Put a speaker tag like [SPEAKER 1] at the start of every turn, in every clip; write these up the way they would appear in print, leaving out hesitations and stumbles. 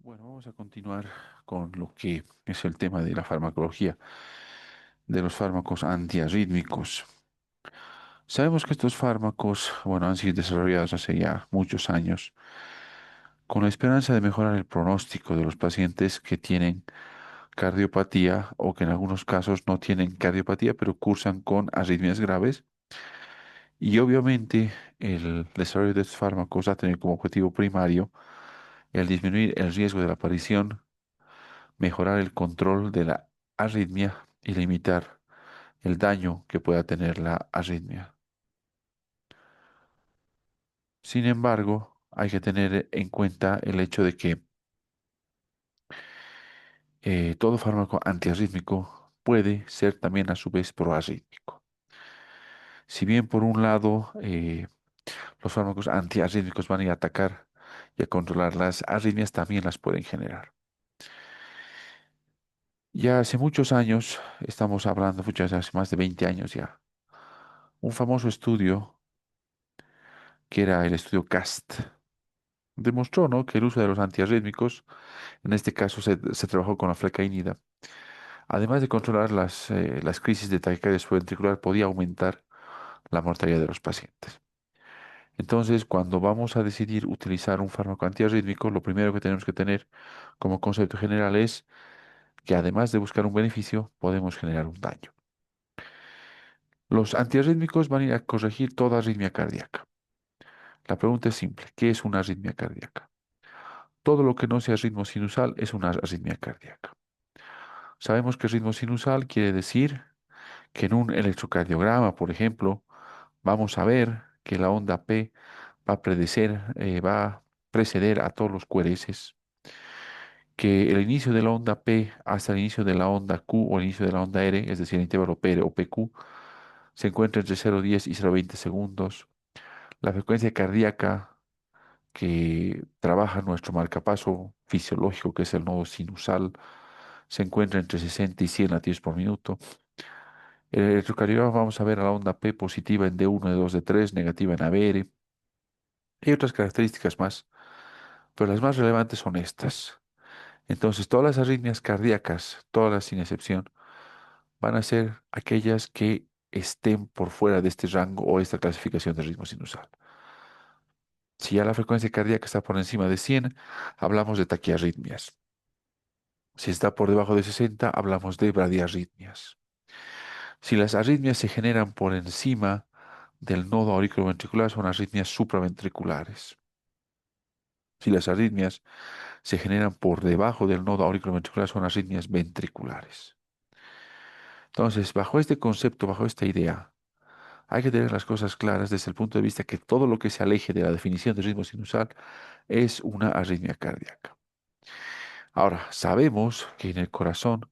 [SPEAKER 1] Bueno, vamos a continuar con lo que es el tema de la farmacología, de los fármacos antiarrítmicos. Sabemos que estos fármacos, bueno, han sido desarrollados hace ya muchos años con la esperanza de mejorar el pronóstico de los pacientes que tienen cardiopatía o que en algunos casos no tienen cardiopatía, pero cursan con arritmias graves. Y obviamente el desarrollo de estos fármacos ha tenido como objetivo primario el disminuir el riesgo de la aparición, mejorar el control de la arritmia y limitar el daño que pueda tener la arritmia. Sin embargo, hay que tener en cuenta el hecho de que todo fármaco antiarrítmico puede ser también a su vez proarrítmico. Si bien por un lado los fármacos antiarrítmicos van a ir a atacar y a controlar las arritmias, también las pueden generar. Ya hace muchos años, estamos hablando, muchas hace más de 20 años ya, un famoso estudio que era el estudio CAST, demostró, ¿no?, que el uso de los antiarrítmicos, en este caso se trabajó con la flecainida, además de controlar las crisis de taquicardia subventricular, podía aumentar la mortalidad de los pacientes. Entonces, cuando vamos a decidir utilizar un fármaco antiarrítmico, lo primero que tenemos que tener como concepto general es que además de buscar un beneficio, podemos generar un daño. Los antiarrítmicos van a ir a corregir toda arritmia cardíaca. La pregunta es simple: ¿qué es una arritmia cardíaca? Todo lo que no sea ritmo sinusal es una arritmia cardíaca. Sabemos que ritmo sinusal quiere decir que en un electrocardiograma, por ejemplo, vamos a ver que la onda P va a preceder a todos los QRS, que el inicio de la onda P hasta el inicio de la onda Q o el inicio de la onda R, es decir, el intervalo PR o PQ, se encuentra entre 0,10 y 0,20 segundos. La frecuencia cardíaca que trabaja nuestro marcapaso fisiológico, que es el nodo sinusal, se encuentra entre 60 y 100 latidos por minuto. El electrocardiograma vamos a ver a la onda P positiva en D1, D2, D3, negativa en ABR. Hay otras características más, pero las más relevantes son estas. Entonces, todas las arritmias cardíacas, todas sin excepción, van a ser aquellas que estén por fuera de este rango o esta clasificación de ritmo sinusal. Si ya la frecuencia cardíaca está por encima de 100, hablamos de taquiarritmias. Si está por debajo de 60, hablamos de bradiarritmias. Si las arritmias se generan por encima del nodo auriculoventricular, son arritmias supraventriculares. Si las arritmias se generan por debajo del nodo auriculoventricular, son arritmias ventriculares. Entonces, bajo este concepto, bajo esta idea, hay que tener las cosas claras desde el punto de vista que todo lo que se aleje de la definición de ritmo sinusal es una arritmia cardíaca. Ahora, sabemos que en el corazón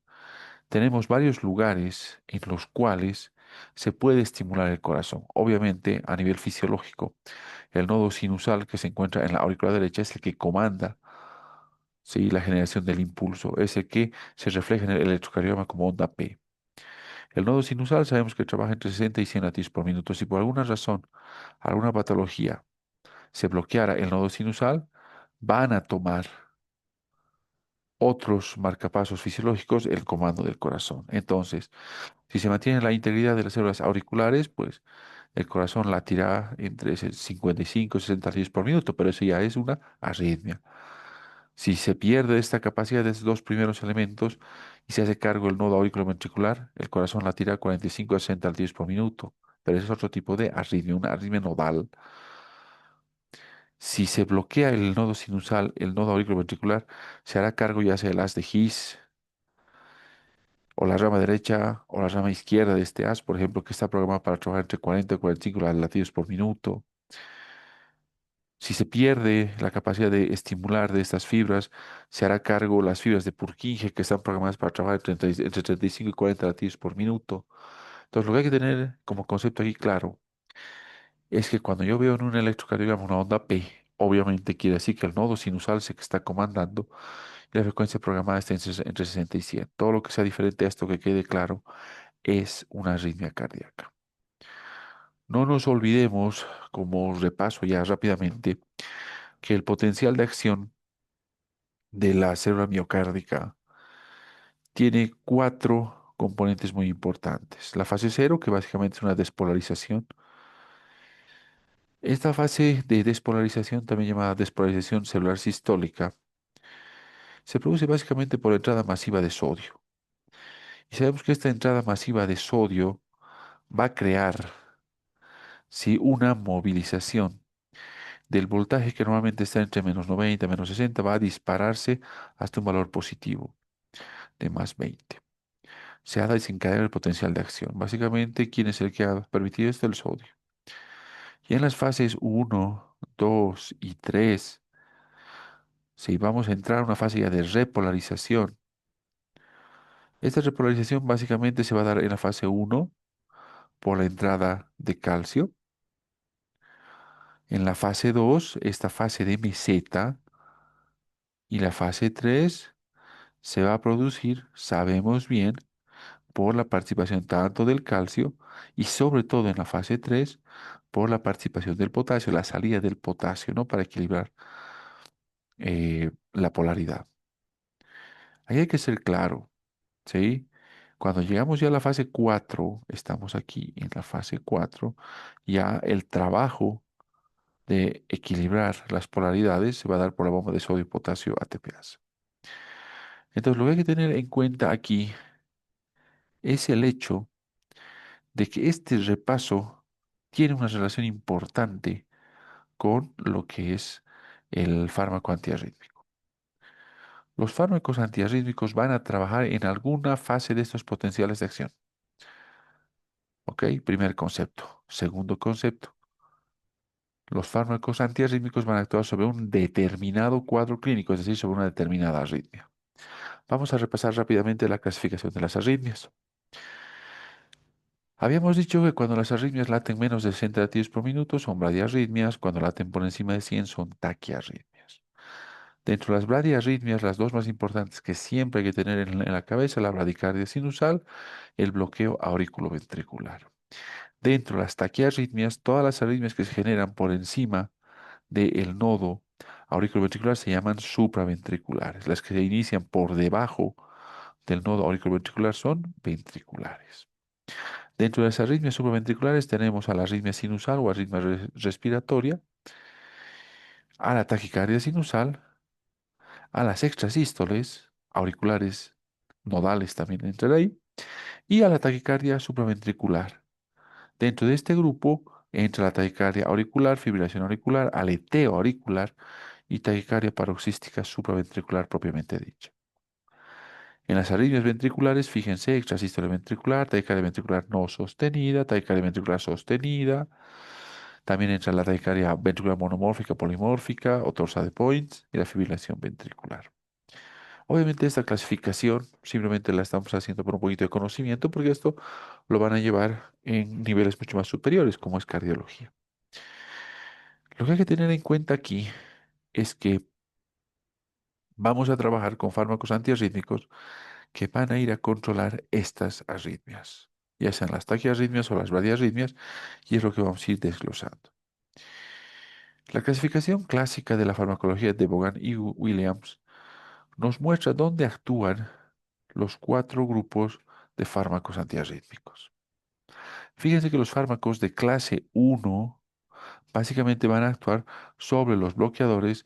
[SPEAKER 1] tenemos varios lugares en los cuales se puede estimular el corazón. Obviamente, a nivel fisiológico, el nodo sinusal que se encuentra en la aurícula derecha es el que comanda, ¿sí?, la generación del impulso, es el que se refleja en el electrocardiograma como onda P. El nodo sinusal sabemos que trabaja entre 60 y 100 latidos por minuto. Si por alguna razón, alguna patología, se bloqueara el nodo sinusal, van a tomar otros marcapasos fisiológicos el comando del corazón. Entonces, si se mantiene la integridad de las células auriculares, pues el corazón latirá entre 55 y 60 latidos por minuto, pero eso ya es una arritmia. Si se pierde esta capacidad de estos dos primeros elementos y se hace cargo el nodo auriculoventricular, el corazón latirá 45 a 60 latidos por minuto, pero ese es otro tipo de arritmia, una arritmia nodal. Si se bloquea el nodo sinusal, el nodo auriculoventricular, se hará cargo ya sea el haz de His o la rama derecha o la rama izquierda de este haz, por ejemplo, que está programado para trabajar entre 40 y 45 latidos por minuto. Si se pierde la capacidad de estimular de estas fibras, se hará cargo las fibras de Purkinje que están programadas para trabajar entre 35 y 40 latidos por minuto. Entonces, lo que hay que tener como concepto aquí claro es que cuando yo veo en un electrocardiograma una onda P, obviamente quiere decir que el nodo sinusal se está comandando y la frecuencia programada está entre 60 y 100. Todo lo que sea diferente a esto, que quede claro, es una arritmia cardíaca. No nos olvidemos, como repaso ya rápidamente, que el potencial de acción de la célula miocárdica tiene cuatro componentes muy importantes. La fase cero, que básicamente es una despolarización. Esta fase de despolarización, también llamada despolarización celular sistólica, se produce básicamente por entrada masiva de sodio. Y sabemos que esta entrada masiva de sodio va a crear, sí, una movilización del voltaje que normalmente está entre -90 y -60, va a dispararse hasta un valor positivo de +20. Se ha desencadenado el potencial de acción. Básicamente, ¿quién es el que ha permitido esto? El sodio. Y en las fases uno, 2 y 3, si vamos a entrar a una fase ya de repolarización, esta repolarización básicamente se va a dar en la fase uno por la entrada de calcio. En la fase 2 esta fase de meseta, y la fase 3 se va a producir, sabemos bien, por la participación tanto del calcio y sobre todo en la fase 3 por la participación del potasio, la salida del potasio, ¿no? Para equilibrar la polaridad. Ahí hay que ser claro, ¿sí? Cuando llegamos ya a la fase 4, estamos aquí en la fase 4, ya el trabajo de equilibrar las polaridades se va a dar por la bomba de sodio y potasio ATPase. Entonces, lo que hay que tener en cuenta aquí es el hecho de que este repaso tiene una relación importante con lo que es el fármaco antiarrítmico. Los fármacos antiarrítmicos van a trabajar en alguna fase de estos potenciales de acción. ¿Ok? Primer concepto. Segundo concepto. Los fármacos antiarrítmicos van a actuar sobre un determinado cuadro clínico, es decir, sobre una determinada arritmia. Vamos a repasar rápidamente la clasificación de las arritmias. Habíamos dicho que cuando las arritmias laten menos de 60 latidos por minuto son bradiarritmias, cuando laten por encima de 100 son taquiarritmias. Dentro de las bradiarritmias, las dos más importantes que siempre hay que tener en la cabeza, la bradicardia sinusal, el bloqueo auriculoventricular. Dentro de las taquiarritmias, todas las arritmias que se generan por encima del nodo auriculoventricular se llaman supraventriculares. Las que se inician por debajo del nodo auriculoventricular son ventriculares. Dentro de las arritmias supraventriculares tenemos a la arritmia sinusal o arritmia respiratoria, a la taquicardia sinusal, a las extrasístoles, auriculares nodales también entra ahí, y a la taquicardia supraventricular. Dentro de este grupo entra la taquicardia auricular, fibrilación auricular, aleteo auricular y taquicardia paroxística supraventricular propiamente dicha. En las arritmias ventriculares, fíjense, extrasístole ventricular, taquicardia ventricular no sostenida, taquicardia ventricular sostenida. También entra la taquicardia ventricular monomórfica, polimórfica o torsa de Points y la fibrilación ventricular. Obviamente esta clasificación simplemente la estamos haciendo por un poquito de conocimiento porque esto lo van a llevar en niveles mucho más superiores como es cardiología. Lo que hay que tener en cuenta aquí es que vamos a trabajar con fármacos antiarrítmicos que van a ir a controlar estas arritmias, ya sean las taquiarritmias o las bradiarritmias, y es lo que vamos a ir desglosando. La clasificación clásica de la farmacología de Bogan y Williams nos muestra dónde actúan los cuatro grupos de fármacos antiarrítmicos. Fíjense que los fármacos de clase 1 básicamente van a actuar sobre los bloqueadores,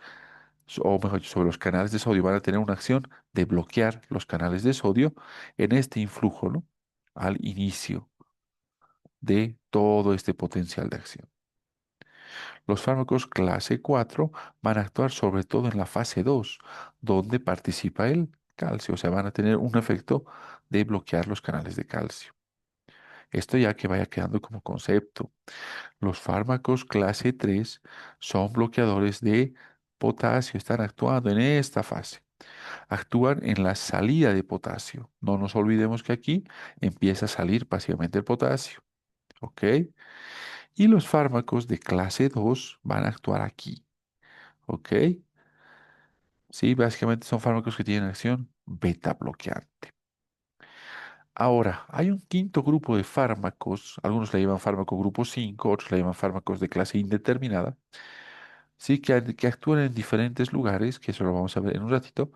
[SPEAKER 1] o mejor dicho, sobre los canales de sodio, van a tener una acción de bloquear los canales de sodio en este influjo, ¿no? Al inicio de todo este potencial de acción. Los fármacos clase 4 van a actuar sobre todo en la fase 2, donde participa el calcio, o sea, van a tener un efecto de bloquear los canales de calcio. Esto ya que vaya quedando como concepto. Los fármacos clase 3 son bloqueadores de potasio, están actuando en esta fase. Actúan en la salida de potasio. No nos olvidemos que aquí empieza a salir pasivamente el potasio. ¿Ok? Y los fármacos de clase 2 van a actuar aquí. ¿Ok? Sí, básicamente son fármacos que tienen acción beta bloqueante. Ahora, hay un quinto grupo de fármacos, algunos le llaman fármaco grupo 5, otros le llaman fármacos de clase indeterminada, sí, que actúan en diferentes lugares, que eso lo vamos a ver en un ratito,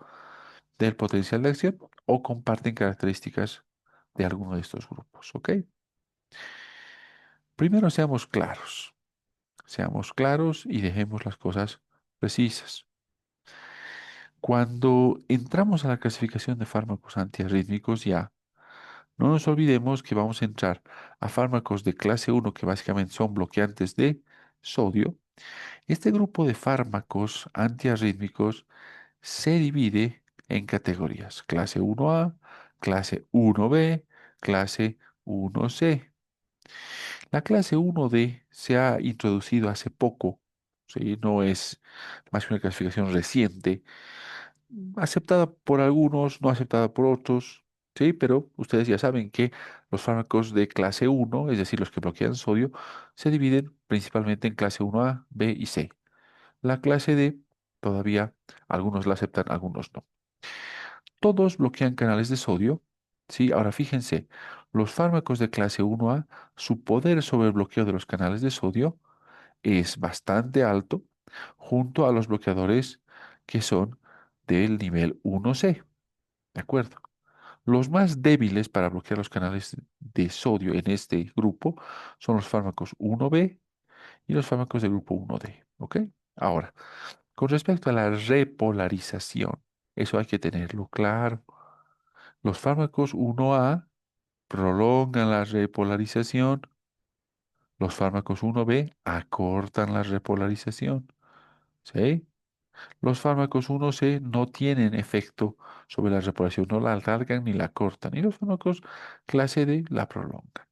[SPEAKER 1] del potencial de acción o comparten características de alguno de estos grupos, ¿ok? Primero seamos claros y dejemos las cosas precisas. Cuando entramos a la clasificación de fármacos antiarrítmicos, ya no nos olvidemos que vamos a entrar a fármacos de clase uno que básicamente son bloqueantes de sodio. Este grupo de fármacos antiarrítmicos se divide en categorías: clase 1A, clase 1B, clase 1C. La clase 1D se ha introducido hace poco, ¿sí? No es más que una clasificación reciente, aceptada por algunos, no aceptada por otros, ¿sí? Pero ustedes ya saben que los fármacos de clase 1, es decir, los que bloquean sodio, se dividen principalmente en clase 1A, B y C. La clase D todavía algunos la aceptan, algunos no. Todos bloquean canales de sodio. Sí, ahora fíjense, los fármacos de clase 1A, su poder sobre el bloqueo de los canales de sodio es bastante alto junto a los bloqueadores que son del nivel 1C. ¿De acuerdo? Los más débiles para bloquear los canales de sodio en este grupo son los fármacos 1B y los fármacos del grupo 1D. ¿Ok? Ahora, con respecto a la repolarización, eso hay que tenerlo claro. Los fármacos 1A prolongan la repolarización, los fármacos 1B acortan la repolarización. ¿Sí? Los fármacos 1C no tienen efecto sobre la repolarización, no la alargan ni la cortan, y los fármacos clase D la prolongan.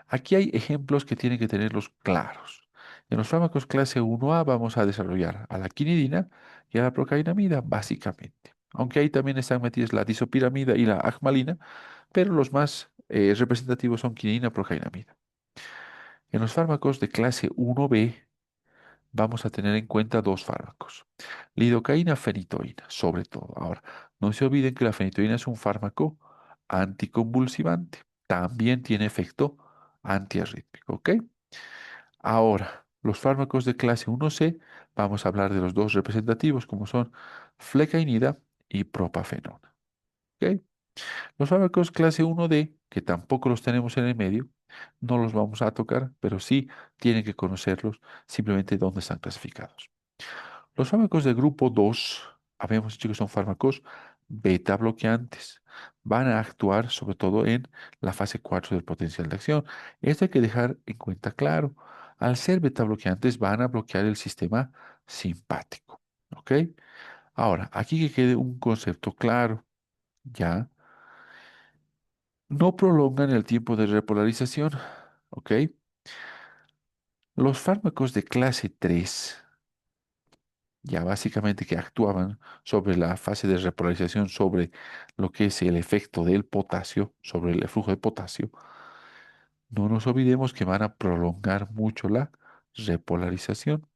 [SPEAKER 1] Aquí hay ejemplos que tienen que tenerlos claros. En los fármacos clase 1A vamos a desarrollar a la quinidina y a la procainamida, básicamente. Aunque ahí también están metidas la disopiramida y la agmalina, pero los más representativos son quinidina, procainamida. En los fármacos de clase 1B vamos a tener en cuenta dos fármacos: lidocaína, fenitoína, sobre todo. Ahora, no se olviden que la fenitoína es un fármaco anticonvulsivante. También tiene efecto antiarrítmico, ¿ok? Ahora, los fármacos de clase 1C, vamos a hablar de los dos representativos, como son flecainida y propafenona, ¿ok? Los fármacos clase 1D, que tampoco los tenemos en el medio, no los vamos a tocar, pero sí tienen que conocerlos, simplemente dónde están clasificados. Los fármacos de grupo 2, habíamos dicho que son fármacos beta bloqueantes. Van a actuar sobre todo en la fase 4 del potencial de acción. Esto hay que dejar en cuenta claro. Al ser beta bloqueantes van a bloquear el sistema simpático. ¿Ok? Ahora, aquí que quede un concepto claro. Ya, no prolongan el tiempo de repolarización. ¿Ok? Los fármacos de clase 3, ya básicamente que actuaban sobre la fase de repolarización, sobre lo que es el efecto del potasio, sobre el flujo de potasio, no nos olvidemos que van a prolongar mucho la repolarización.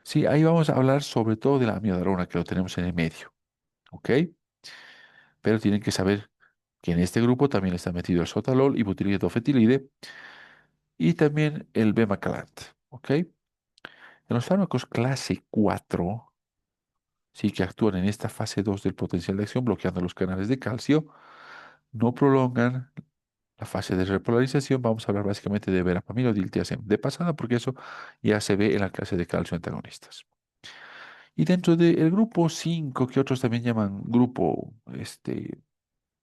[SPEAKER 1] Sí, ahí vamos a hablar sobre todo de la amiodarona, que lo tenemos en el medio, ¿ok? Pero tienen que saber que en este grupo también está metido el sotalol, ibutilidofetilide y también el bemacalat, ¿ok? En los fármacos clase 4, sí, que actúan en esta fase 2 del potencial de acción, bloqueando los canales de calcio, no prolongan la fase de repolarización. Vamos a hablar básicamente de verapamil o diltiazem de pasada, porque eso ya se ve en la clase de calcio antagonistas. Y dentro del grupo 5, que otros también llaman grupo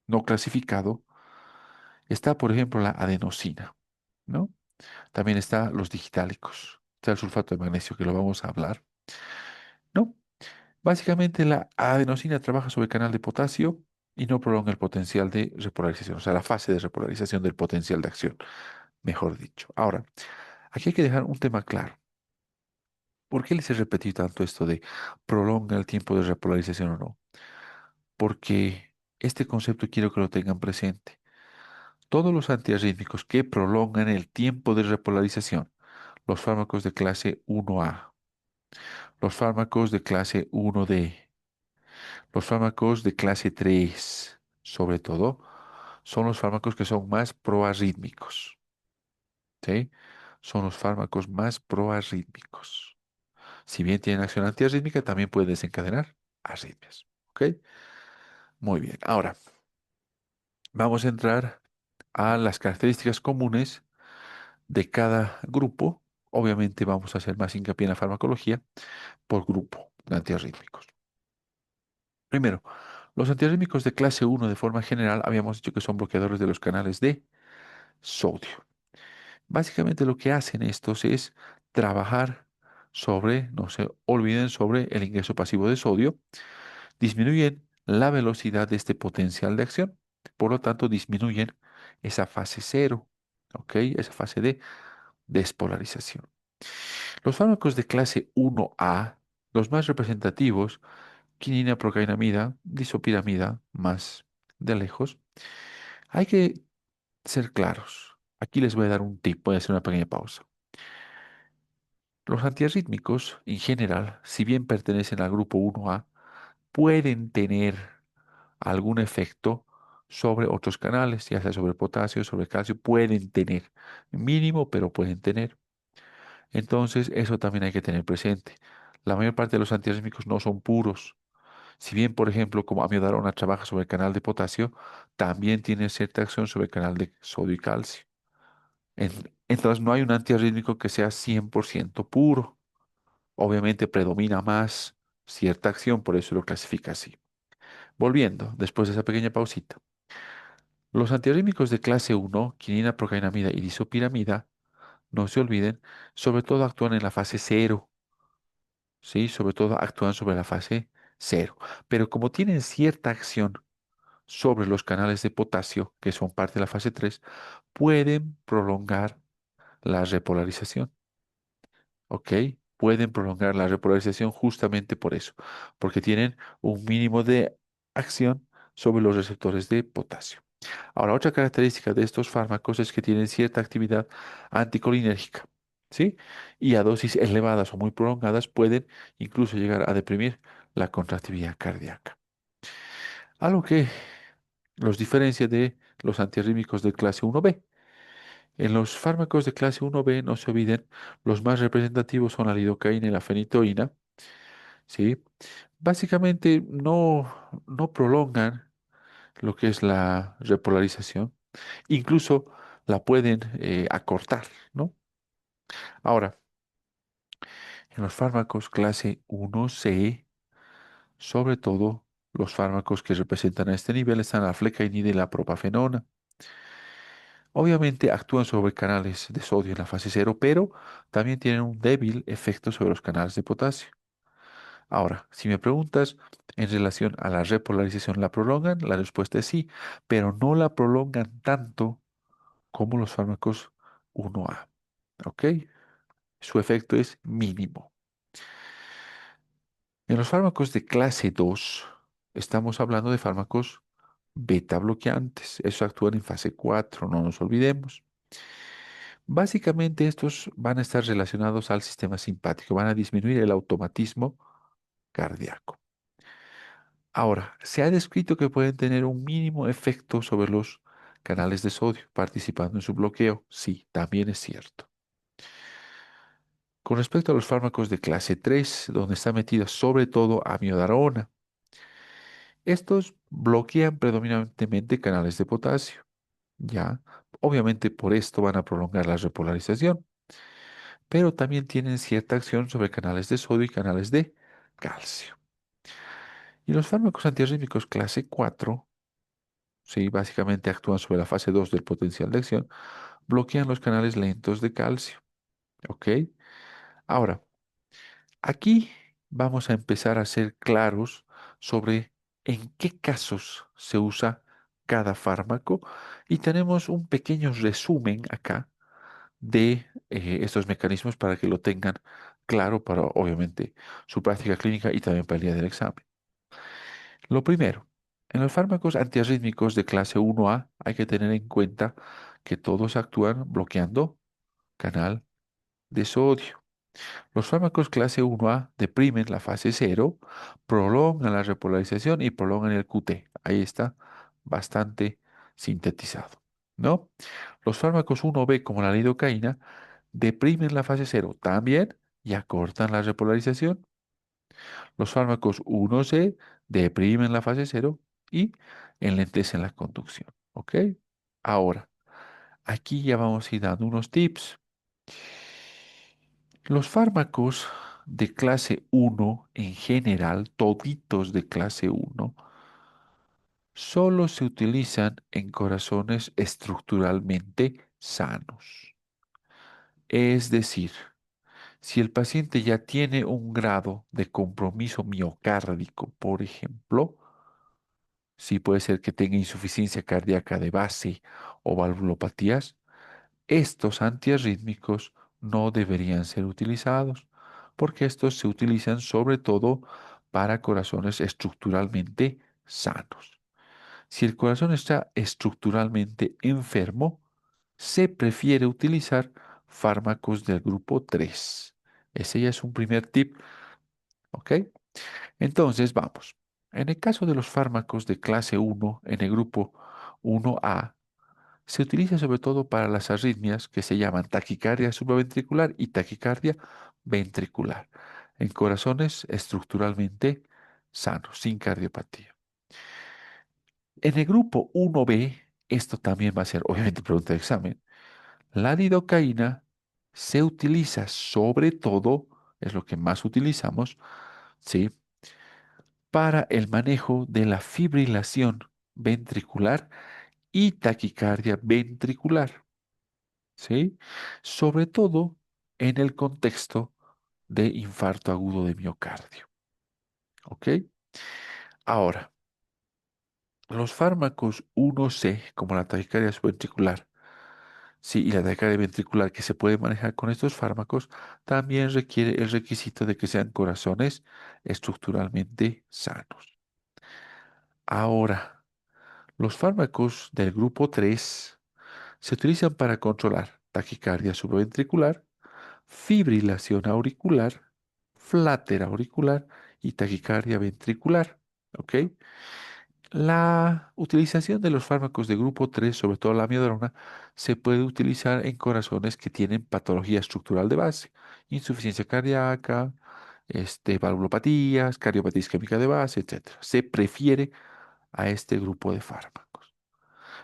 [SPEAKER 1] no clasificado, está, por ejemplo, la adenosina, ¿no? También está los digitálicos, está el sulfato de magnesio, que lo vamos a hablar, ¿no? Básicamente la adenosina trabaja sobre el canal de potasio y no prolonga el potencial de repolarización, o sea, la fase de repolarización del potencial de acción, mejor dicho. Ahora, aquí hay que dejar un tema claro. ¿Por qué les he repetido tanto esto de prolonga el tiempo de repolarización o no? Porque este concepto quiero que lo tengan presente. Todos los antiarrítmicos que prolongan el tiempo de repolarización, los fármacos de clase 1A, los fármacos de clase 1D, los fármacos de clase 3, sobre todo, son los fármacos que son más proarrítmicos, ¿sí? Son los fármacos más proarrítmicos. Si bien tienen acción antiarrítmica, también pueden desencadenar arritmias. ¿Ok? Muy bien. Ahora, vamos a entrar a las características comunes de cada grupo. Obviamente vamos a hacer más hincapié en la farmacología por grupo de antiarrítmicos. Primero, los antiarrítmicos de clase uno de forma general habíamos dicho que son bloqueadores de los canales de sodio. Básicamente lo que hacen estos es trabajar sobre, no se olviden, sobre el ingreso pasivo de sodio, disminuyen la velocidad de este potencial de acción, por lo tanto disminuyen esa fase cero, ¿ok? Esa fase de despolarización. Los fármacos de clase 1A, los más representativos, quinina, procainamida, disopiramida, más de lejos, hay que ser claros. Aquí les voy a dar un tip, voy a hacer una pequeña pausa. Los antiarrítmicos, en general, si bien pertenecen al grupo 1A, pueden tener algún efecto sobre otros canales, ya sea sobre potasio, sobre calcio, pueden tener mínimo, pero pueden tener. Entonces, eso también hay que tener presente. La mayor parte de los antiarrítmicos no son puros. Si bien, por ejemplo, como amiodarona trabaja sobre el canal de potasio, también tiene cierta acción sobre el canal de sodio y calcio. Entonces, no hay un antiarrítmico que sea 100% puro. Obviamente predomina más cierta acción, por eso lo clasifica así. Volviendo, después de esa pequeña pausita. Los antiarrítmicos de clase uno, quinina, procainamida y disopiramida, no se olviden, sobre todo actúan en la fase cero, ¿sí? Sobre todo actúan sobre la fase cero. Pero como tienen cierta acción sobre los canales de potasio, que son parte de la fase 3, pueden prolongar la repolarización. ¿Ok? Pueden prolongar la repolarización justamente por eso, porque tienen un mínimo de acción sobre los receptores de potasio. Ahora, otra característica de estos fármacos es que tienen cierta actividad anticolinérgica, ¿sí? Y a dosis elevadas o muy prolongadas pueden incluso llegar a deprimir la contractividad cardíaca. Algo que los diferencia de los antiarrítmicos de clase 1B. En los fármacos de clase 1B, no se olviden, los más representativos son la lidocaína y la fenitoína, ¿sí? Básicamente no prolongan lo que es la repolarización, incluso la pueden acortar, ¿no? Ahora, en los fármacos clase 1C, sobre todo los fármacos que representan a este nivel están la flecainida y la propafenona. Obviamente actúan sobre canales de sodio en la fase cero, pero también tienen un débil efecto sobre los canales de potasio. Ahora, si me preguntas en relación a la repolarización, ¿la prolongan? La respuesta es sí, pero no la prolongan tanto como los fármacos 1A. ¿Ok? Su efecto es mínimo. En los fármacos de clase 2, estamos hablando de fármacos beta bloqueantes. Esos actúan en fase 4, no nos olvidemos. Básicamente estos van a estar relacionados al sistema simpático, van a disminuir el automatismo cardíaco. Ahora, se ha descrito que pueden tener un mínimo efecto sobre los canales de sodio, participando en su bloqueo. Sí, también es cierto. Con respecto a los fármacos de clase 3, donde está metida sobre todo amiodarona, estos bloquean predominantemente canales de potasio. Ya, obviamente por esto van a prolongar la repolarización, pero también tienen cierta acción sobre canales de sodio y canales de calcio. Y los fármacos antiarrítmicos clase 4, sí, básicamente actúan sobre la fase 2 del potencial de acción, bloquean los canales lentos de calcio. ¿Ok? Ahora, aquí vamos a empezar a ser claros sobre en qué casos se usa cada fármaco y tenemos un pequeño resumen acá de estos mecanismos para que lo tengan claro para, obviamente, su práctica clínica y también para el día del examen. Lo primero, en los fármacos antiarrítmicos de clase 1A hay que tener en cuenta que todos actúan bloqueando canal de sodio. Los fármacos clase 1A deprimen la fase cero, prolongan la repolarización y prolongan el QT. Ahí está bastante sintetizado, ¿no? Los fármacos 1B como la lidocaína deprimen la fase cero también, y acortan la repolarización. Los fármacos 1C deprimen la fase cero y enlentecen la conducción. ¿Ok? Ahora, aquí ya vamos a ir dando unos tips. Los fármacos de clase uno en general, toditos de clase uno, solo se utilizan en corazones estructuralmente sanos. Es decir, si el paciente ya tiene un grado de compromiso miocárdico, por ejemplo, sí puede ser que tenga insuficiencia cardíaca de base o valvulopatías, estos antiarrítmicos no deberían ser utilizados, porque estos se utilizan sobre todo para corazones estructuralmente sanos. Si el corazón está estructuralmente enfermo, se prefiere utilizar fármacos del grupo 3. Ese ya es un primer tip, ¿ok? Entonces, vamos. En el caso de los fármacos de clase uno en el grupo 1A, se utiliza sobre todo para las arritmias que se llaman taquicardia supraventricular y taquicardia ventricular, en corazones estructuralmente sanos, sin cardiopatía. En el grupo 1B, esto también va a ser obviamente pregunta de examen, la lidocaína se utiliza sobre todo, es lo que más utilizamos, ¿sí? Para el manejo de la fibrilación ventricular y taquicardia ventricular, ¿sí? Sobre todo en el contexto de infarto agudo de miocardio, ¿ok? Ahora, los fármacos 1C, como la taquicardia subventricular, sí, y la taquicardia ventricular que se puede manejar con estos fármacos, también requiere el requisito de que sean corazones estructuralmente sanos. Ahora, los fármacos del grupo 3 se utilizan para controlar taquicardia subventricular, fibrilación auricular, flater auricular y taquicardia ventricular. ¿Ok? La utilización de los fármacos de grupo 3, sobre todo la amiodarona, se puede utilizar en corazones que tienen patología estructural de base, insuficiencia cardíaca, valvulopatías, cardiopatía isquémica de base, etcétera. Se prefiere a este grupo de fármacos.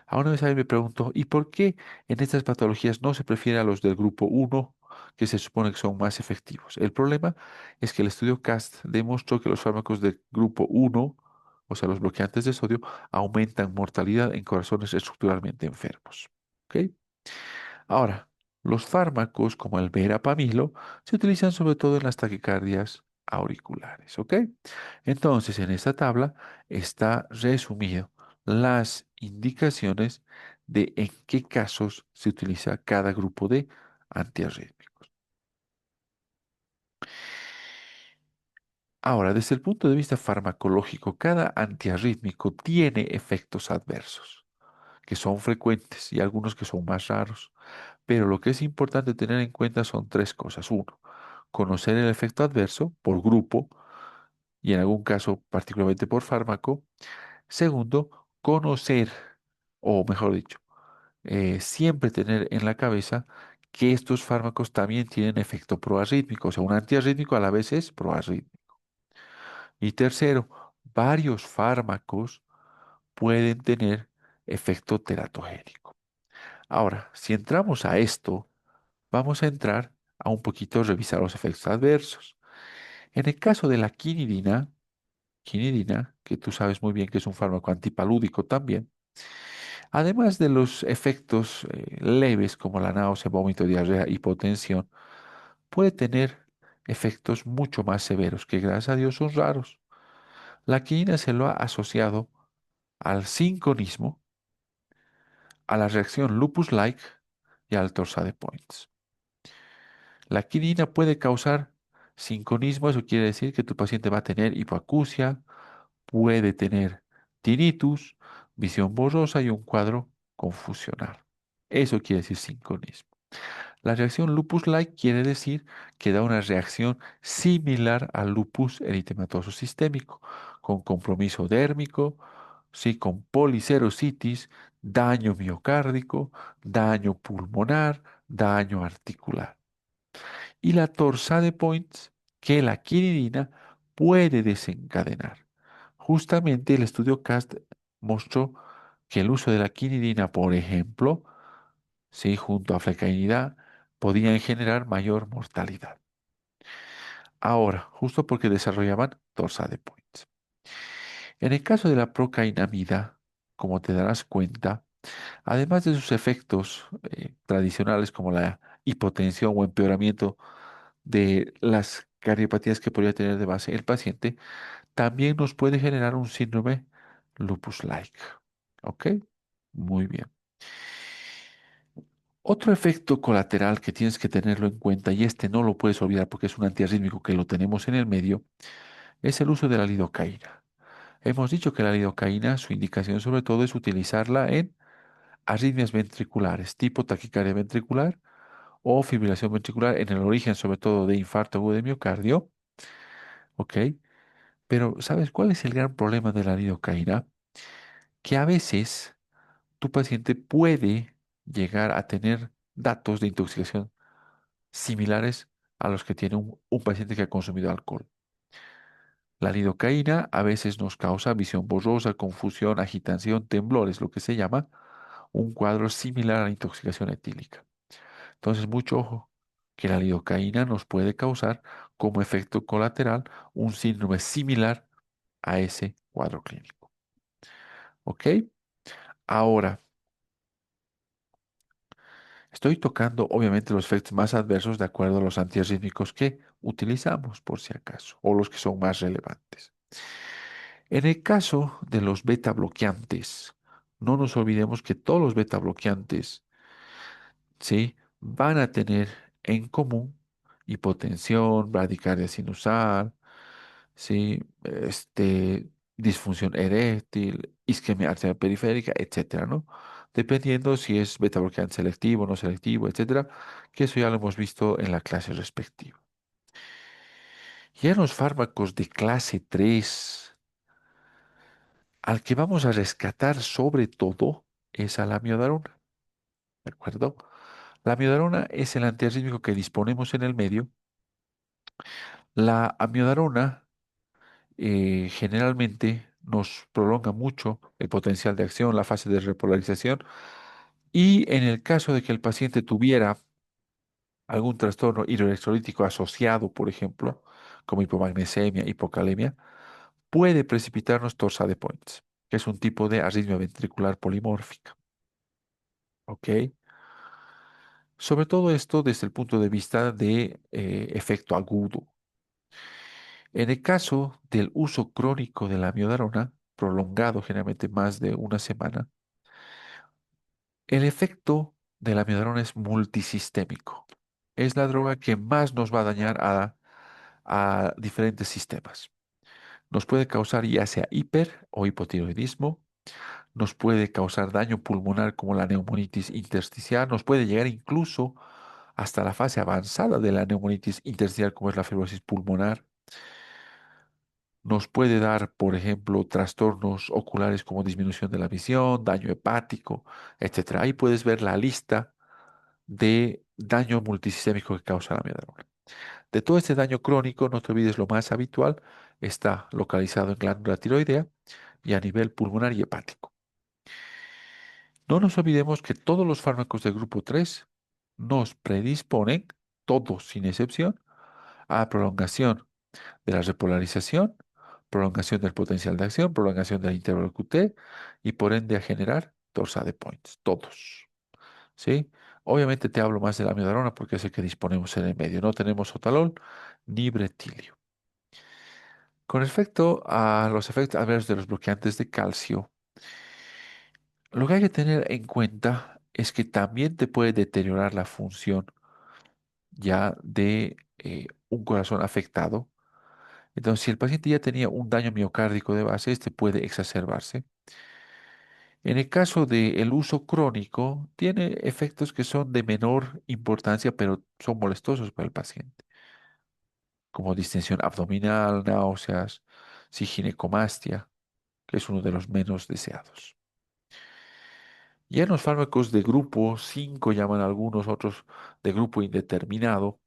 [SPEAKER 1] Ahora me pregunto, ¿y por qué en estas patologías no se prefiere a los del grupo 1, que se supone que son más efectivos? El problema es que el estudio CAST demostró que los fármacos del grupo 1, o sea, los bloqueantes de sodio, aumentan mortalidad en corazones estructuralmente enfermos. ¿Ok? Ahora, los fármacos como el verapamilo se utilizan sobre todo en las taquicardias auriculares, ¿ok? Entonces, en esta tabla está resumido las indicaciones de en qué casos se utiliza cada grupo de antiarrítmicos. Ahora, desde el punto de vista farmacológico, cada antiarrítmico tiene efectos adversos, que son frecuentes y algunos que son más raros. Pero lo que es importante tener en cuenta son tres cosas. Uno, conocer el efecto adverso por grupo y en algún caso particularmente por fármaco. Segundo, conocer, o mejor dicho, siempre tener en la cabeza que estos fármacos también tienen efecto proarrítmico, o sea, un antiarrítmico a la vez es proarrítmico. Y tercero, varios fármacos pueden tener efecto teratogénico. Ahora, si entramos a esto, vamos a entrar a un poquito revisar los efectos adversos. En el caso de la quinidina, que tú sabes muy bien que es un fármaco antipalúdico también, además de los efectos leves como la náusea, vómito, diarrea, hipotensión, puede tener efectos mucho más severos que gracias a Dios son raros. La quinina se lo ha asociado al sinconismo, a la reacción lupus-like y al torsade points. La quinina puede causar sinconismo, eso quiere decir que tu paciente va a tener hipoacusia, puede tener tinnitus, visión borrosa y un cuadro confusional. Eso quiere decir sinconismo. La reacción lupus-like quiere decir que da una reacción similar al lupus eritematoso sistémico, con compromiso dérmico, sí, con policerositis, daño miocárdico, daño pulmonar, daño articular. y la torsade points que la quinidina puede desencadenar. Justamente el estudio CAST mostró que el uso de la quinidina, por ejemplo, sí, junto a flecainidad, podían generar mayor mortalidad. Ahora, justo porque desarrollaban torsade points. En el caso de la procainamida, como te darás cuenta, además de sus efectos tradicionales como la hipotensión o empeoramiento de las cardiopatías que podría tener de base el paciente, también nos puede generar un síndrome lupus-like. ¿Ok? Muy bien. Otro efecto colateral que tienes que tenerlo en cuenta, y este no lo puedes olvidar porque es un antiarrítmico que lo tenemos en el medio, es el uso de la lidocaína. Hemos dicho que la lidocaína, su indicación sobre todo es utilizarla en arritmias ventriculares, tipo taquicardia ventricular o fibrilación ventricular en el origen sobre todo de infarto agudo de miocardio, ¿ok? Pero ¿sabes cuál es el gran problema de la lidocaína? Que a veces tu paciente puede llegar a tener datos de intoxicación similares a los que tiene un paciente que ha consumido alcohol. La lidocaína a veces nos causa visión borrosa, confusión, agitación, temblores, lo que se llama un cuadro similar a la intoxicación etílica. Entonces, mucho ojo, que la lidocaína nos puede causar como efecto colateral un síndrome similar a ese cuadro clínico. ¿Ok? Ahora, estoy tocando obviamente los efectos más adversos de acuerdo a los antiarrítmicos que utilizamos, por si acaso, o los que son más relevantes. En el caso de los beta bloqueantes, no nos olvidemos que todos los beta bloqueantes, ¿sí? Van a tener en común hipotensión, bradicardia sinusal, ¿sí? Disfunción eréctil, isquemia arterial periférica, etcétera, ¿no? Dependiendo si es beta bloqueante selectivo, no selectivo, etcétera, que eso ya lo hemos visto en la clase respectiva. Y en los fármacos de clase 3, al que vamos a rescatar sobre todo es a la amiodarona, ¿de acuerdo? La amiodarona es el antiarrítmico que disponemos en el medio. La amiodarona generalmente nos prolonga mucho el potencial de acción, la fase de repolarización, y en el caso de que el paciente tuviera algún trastorno hidroelectrolítico asociado, por ejemplo, como hipomagnesemia, hipocalemia, puede precipitarnos torsade points, que es un tipo de arritmia ventricular polimórfica. ¿Ok? Sobre todo esto desde el punto de vista de efecto agudo. En el caso del uso crónico de la miodarona, prolongado generalmente más de una semana, el efecto de la miodarona es multisistémico. Es la droga que más nos va a dañar a diferentes sistemas. Nos puede causar ya sea hiper o hipotiroidismo, nos puede causar daño pulmonar como la neumonitis intersticial, nos puede llegar incluso hasta la fase avanzada de la neumonitis intersticial como es la fibrosis pulmonar. Nos puede dar, por ejemplo, trastornos oculares como disminución de la visión, daño hepático, etcétera. Ahí puedes ver la lista de daño multisistémico que causa la miodarona. De todo este daño crónico, no te olvides lo más habitual, está localizado en glándula tiroidea y a nivel pulmonar y hepático. No nos olvidemos que todos los fármacos del grupo 3 nos predisponen, todos sin excepción, a prolongación de la repolarización, prolongación del potencial de acción, prolongación del intervalo QT y por ende a generar torsade points, todos. ¿Sí? Obviamente te hablo más de la amiodarona porque es el que disponemos en el medio. No tenemos sotalol ni bretilio. Con respecto a los efectos adversos de los bloqueantes de calcio, lo que hay que tener en cuenta es que también te puede deteriorar la función ya de un corazón afectado. Entonces, si el paciente ya tenía un daño miocárdico de base, este puede exacerbarse. En el caso del uso crónico, tiene efectos que son de menor importancia, pero son molestosos para el paciente, como distensión abdominal, náuseas, sí, ginecomastia, que es uno de los menos deseados. Ya en los fármacos de grupo 5 llaman algunos, otros de grupo indeterminado,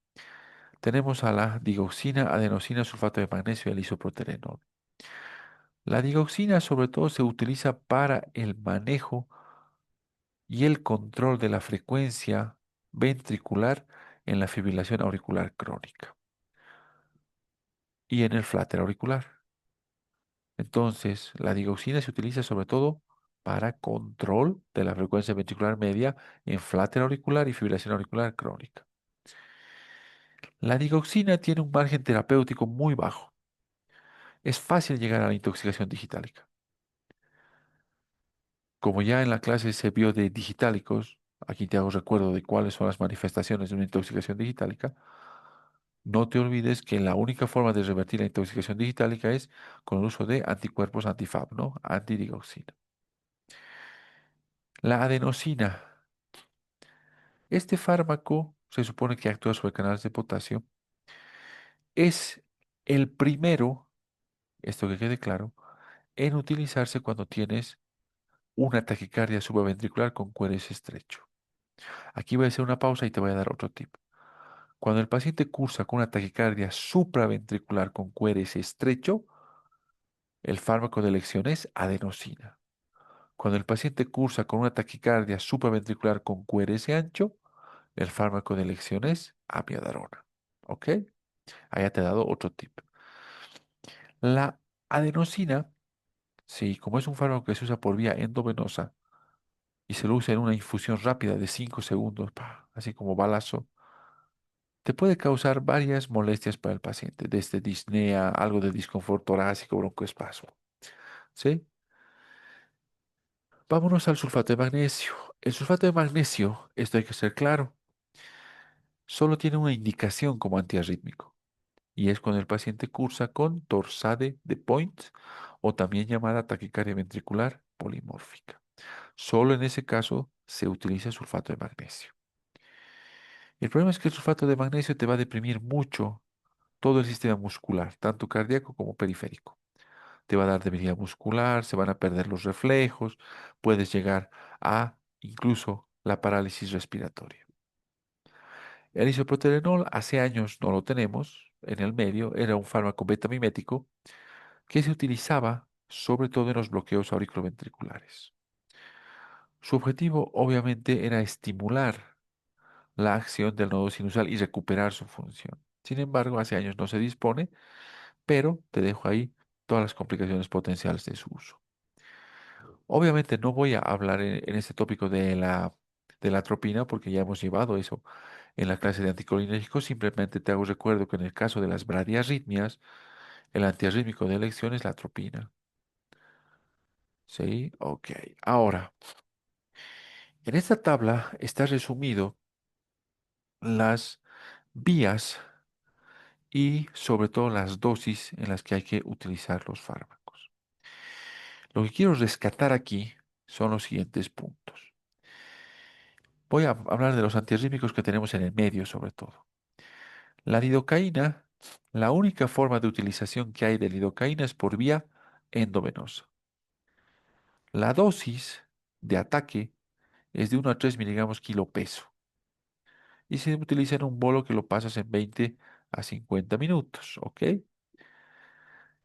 [SPEAKER 1] Tenemos a la digoxina, adenosina, sulfato de magnesio y el isoproterenol. La digoxina sobre todo se utiliza para el manejo y el control de la frecuencia ventricular en la fibrilación auricular crónica y en el flater auricular. Entonces, la digoxina se utiliza sobre todo para control de la frecuencia ventricular media en flater auricular y fibrilación auricular crónica. La digoxina tiene un margen terapéutico muy bajo. Es fácil llegar a la intoxicación digitálica. Como ya en la clase se vio de digitálicos, aquí te hago recuerdo de cuáles son las manifestaciones de una intoxicación digitálica. No te olvides que la única forma de revertir la intoxicación digitálica es con el uso de anticuerpos antifab, ¿no? Antidigoxina. La adenosina. Este fármaco se supone que actúa sobre canales de potasio. Es el primero, esto que quede claro, en utilizarse cuando tienes una taquicardia supraventricular con QRS estrecho. Aquí voy a hacer una pausa y te voy a dar otro tip. Cuando el paciente cursa con una taquicardia supraventricular con QRS estrecho, el fármaco de elección es adenosina. Cuando el paciente cursa con una taquicardia supraventricular con QRS ancho, el fármaco de elección es amiodarona. ¿Ok? Ahí te he dado otro tip. La adenosina, sí, como es un fármaco que se usa por vía endovenosa y se lo usa en una infusión rápida de 5 segundos, pa, así como balazo, te puede causar varias molestias para el paciente, desde disnea, algo de disconfort torácico, broncoespasmo. ¿Sí? Vámonos al sulfato de magnesio. El sulfato de magnesio, esto hay que ser claro, solo tiene una indicación como antiarrítmico y es cuando el paciente cursa con torsade de Point o también llamada taquicardia ventricular polimórfica. Solo en ese caso se utiliza sulfato de magnesio. El problema es que el sulfato de magnesio te va a deprimir mucho todo el sistema muscular, tanto cardíaco como periférico. Te va a dar debilidad muscular, se van a perder los reflejos, puedes llegar a incluso la parálisis respiratoria. El isoproterenol hace años no lo tenemos en el medio, era un fármaco betamimético que se utilizaba sobre todo en los bloqueos auriculoventriculares. Su objetivo obviamente era estimular la acción del nodo sinusal y recuperar su función. Sin embargo, hace años no se dispone, pero te dejo ahí todas las complicaciones potenciales de su uso. Obviamente no voy a hablar en este tópico de la atropina porque ya hemos llevado eso en la clase de anticolinérgicos. Simplemente te hago recuerdo que en el caso de las bradiarritmias, el antiarrítmico de elección es la atropina. ¿Sí? Ok. Ahora, en esta tabla está resumido las vías y sobre todo las dosis en las que hay que utilizar los fármacos. Lo que quiero rescatar aquí son los siguientes puntos. Voy a hablar de los antiarrítmicos que tenemos en el medio sobre todo. La lidocaína, la única forma de utilización que hay de lidocaína es por vía endovenosa. La dosis de ataque es de 1 a 3 miligramos kilo peso y se utiliza en un bolo que lo pasas en 20 a 50 minutos, ¿ok?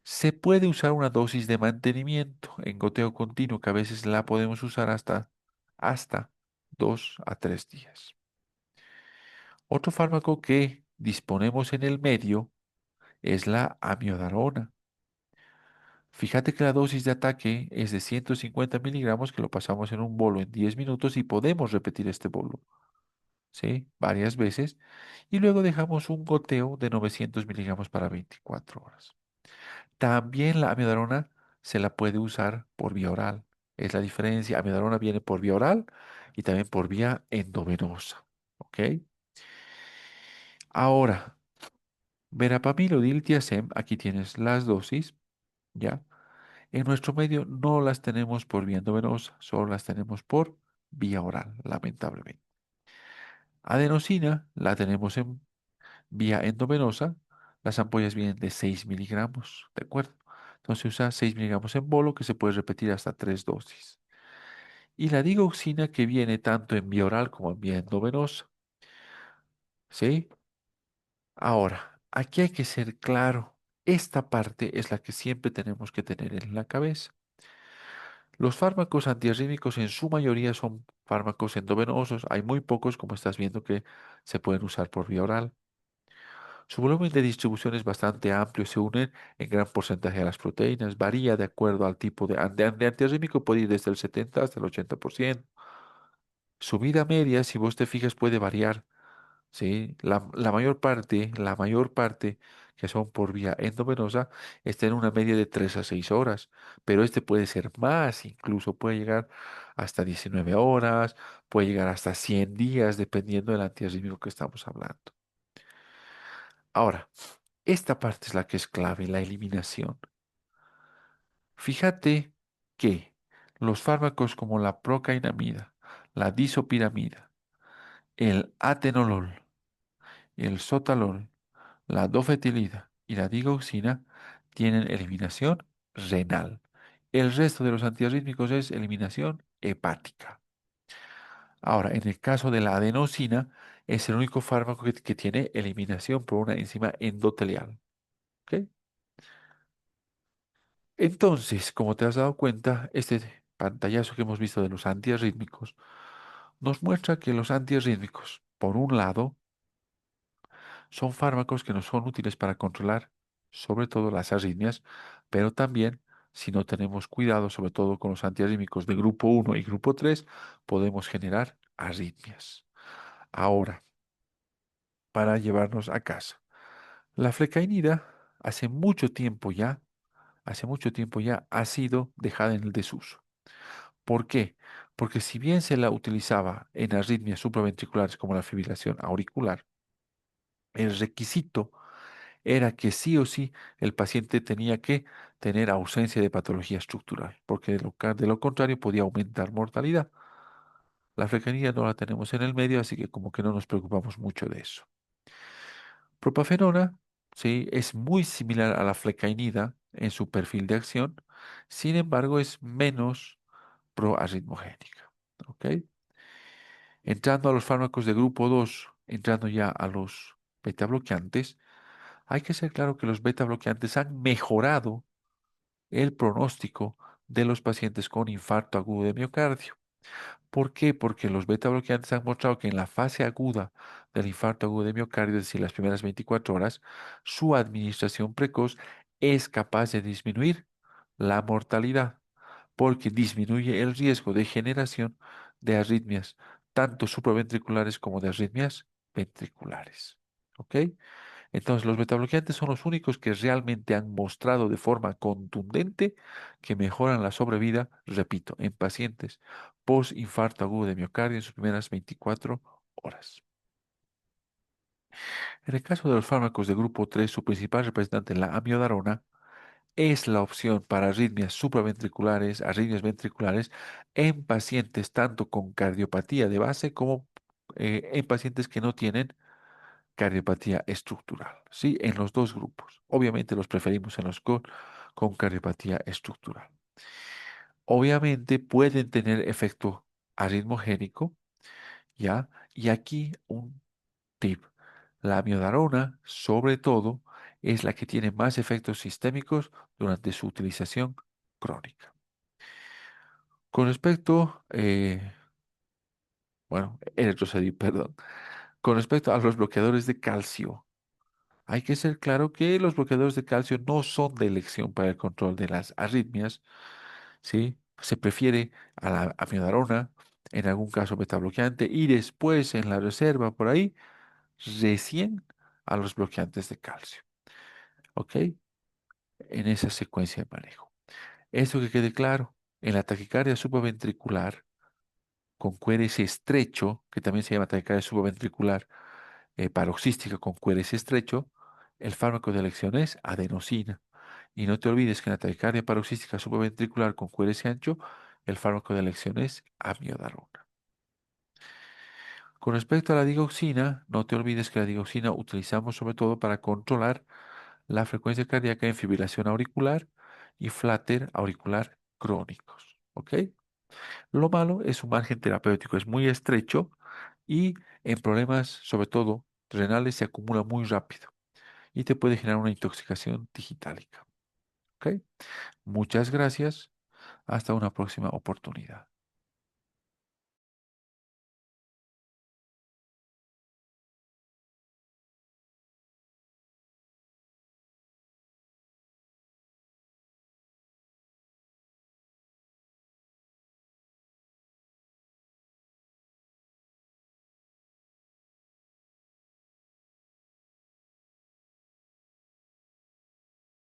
[SPEAKER 1] Se puede usar una dosis de mantenimiento en goteo continuo que a veces la podemos usar hasta 2 a 3 días. Otro fármaco que disponemos en el medio es la amiodarona. Fíjate que la dosis de ataque es de 150 miligramos que lo pasamos en un bolo en 10 minutos y podemos repetir este bolo, ¿sí? Varias veces. Y luego dejamos un goteo de 900 miligramos para 24 horas. También la amiodarona se la puede usar por vía oral. Es la diferencia. Amiodarona viene por vía oral y también por vía endovenosa, ¿ok? Ahora, verapamil o diltiazem, aquí tienes las dosis, ¿ya? En nuestro medio no las tenemos por vía endovenosa, solo las tenemos por vía oral, lamentablemente. Adenosina la tenemos en vía endovenosa. Las ampollas vienen de 6 miligramos, ¿de acuerdo? Entonces usa 6 miligramos en bolo que se puede repetir hasta 3 dosis. Y la digoxina que viene tanto en vía oral como en vía endovenosa, ¿sí? Ahora, aquí hay que ser claro. Esta parte es la que siempre tenemos que tener en la cabeza. Los fármacos antiarrítmicos en su mayoría son fármacos endovenosos. Hay muy pocos, como estás viendo, que se pueden usar por vía oral. Su volumen de distribución es bastante amplio, se unen en gran porcentaje a las proteínas, varía de acuerdo al tipo de antiarrítmico, puede ir desde el 70 hasta el 80%. Su vida media, si vos te fijas, puede variar, ¿sí? La mayor parte que son por vía endovenosa está en una media de 3 a 6 horas, pero este puede ser más, incluso puede llegar hasta 19 horas, puede llegar hasta 100 días, dependiendo del antiarrítmico que estamos hablando. Ahora, esta parte es la que es clave, la eliminación. Fíjate que los fármacos como la procainamida, la disopiramida, el atenolol, el sotalol, la dofetilida y la digoxina tienen eliminación renal. El resto de los antiarrítmicos es eliminación hepática. Ahora, en el caso de la adenosina, es el único fármaco que tiene eliminación por una enzima endotelial. ¿Ok? Entonces, como te has dado cuenta, este pantallazo que hemos visto de los antiarrítmicos nos muestra que los antiarrítmicos, por un lado, son fármacos que nos son útiles para controlar sobre todo las arritmias, pero también, si no tenemos cuidado, sobre todo con los antiarrítmicos de grupo 1 y grupo 3, podemos generar arritmias. Ahora, para llevarnos a casa, la flecainida hace mucho tiempo ya ha sido dejada en el desuso. ¿Por qué? Porque si bien se la utilizaba en arritmias supraventriculares como la fibrilación auricular, el requisito era que sí o sí el paciente tenía que tener ausencia de patología estructural, porque de lo contrario podía aumentar mortalidad. La flecainida no la tenemos en el medio, así que como que no nos preocupamos mucho de eso. Propafenona, sí, es muy similar a la flecainida en su perfil de acción, sin embargo es menos proarritmogénica. ¿Ok? Entrando a los fármacos de grupo 2, entrando ya a los beta bloqueantes, hay que ser claro que los beta bloqueantes han mejorado el pronóstico de los pacientes con infarto agudo de miocardio. ¿Por qué? Porque los beta bloqueantes han mostrado que en la fase aguda del infarto agudo de miocardio, es decir, las primeras 24 horas, su administración precoz es capaz de disminuir la mortalidad, porque disminuye el riesgo de generación de arritmias, tanto supraventriculares como de arritmias ventriculares. ¿Ok? Entonces, los betabloqueantes son los únicos que realmente han mostrado de forma contundente que mejoran la sobrevida, repito, en pacientes post-infarto agudo de miocardio en sus primeras 24 horas. En el caso de los fármacos de grupo 3, su principal representante, la amiodarona, es la opción para arritmias supraventriculares, arritmias ventriculares, en pacientes tanto con cardiopatía de base como en pacientes que no tienen cardiopatía estructural, ¿sí? En los dos grupos. Obviamente los preferimos en los con cardiopatía estructural. Obviamente pueden tener efecto arritmogénico, ¿ya? Y aquí un tip. La amiodarona, sobre todo, es la que tiene más efectos sistémicos durante su utilización crónica. Con respecto, bueno, electrocedir, perdón. Con respecto a los bloqueadores de calcio, hay que ser claro que los bloqueadores de calcio no son de elección para el control de las arritmias, ¿sí? Se prefiere a la amiodarona, en algún caso betabloqueante, y después en la reserva por ahí, recién a los bloqueantes de calcio, ¿ok? En esa secuencia de manejo. Eso que quede claro, en la taquicardia supraventricular con QRS estrecho, que también se llama taquicardia supraventricular paroxística con QRS estrecho, el fármaco de elección es adenosina. Y no te olvides que en la taquicardia paroxística supraventricular con QRS ancho, el fármaco de elección es amiodarona. Con respecto a la digoxina, no te olvides que la digoxina utilizamos sobre todo para controlar la frecuencia cardíaca en fibrilación auricular y flutter auricular crónicos. ¿Ok? Lo malo es su margen terapéutico, es muy estrecho y en problemas, sobre todo renales se acumula muy rápido y te puede generar una intoxicación digitálica. ¿Ok? Muchas gracias. Hasta una próxima oportunidad.